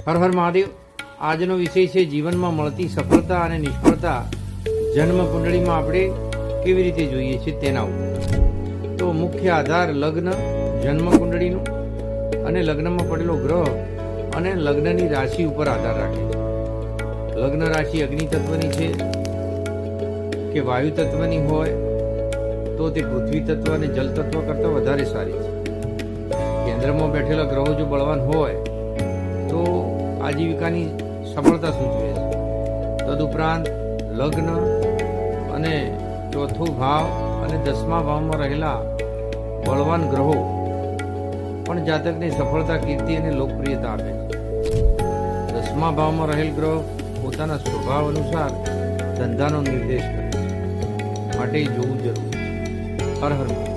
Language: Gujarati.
હર હર મહાદેવ. આજનો વિષય છે જીવનમાં મળતી સફળતા અને નિષ્ફળતા જન્મ કુંડળીમાં આપણે કેવી રીતે જોઈએ છીએ તેના ઉપર. તો મુખ્ય આધાર લગ્ન, જન્મ કુંડળીનું અને લગ્નમાં પડેલો ગ્રહ અને લગ્નની રાશિ ઉપર આધાર રાખે છે. લગ્ન રાશિ અગ્નિ તત્વની છે કે વાયુ તત્વની હોય તો તે પૃથ્વી તત્વ અને જલ તત્વ કરતાં વધારે સારી છે. કેન્દ્રમાં બેઠેલા ગ્રહો જો બળવાન હોય તો આજીવિકાની સફળતા સૂચવે છે. તદુપરાંત લગ્ન અને ચોથો ભાવ અને 10મા ભાવમાં રહેલા બળવાન ગ્રહો પણ જાતકને સફળતા, કીર્તિ અને લોકપ્રિયતા આપે છે. 10મા ભાવમાં રહેલ ગ્રહ પોતાના સ્વભાવ અનુસાર ધંધાનો નિર્દેશ કરે છે, માટે જોવું જરૂરી છે. હર હર મહાદેવ.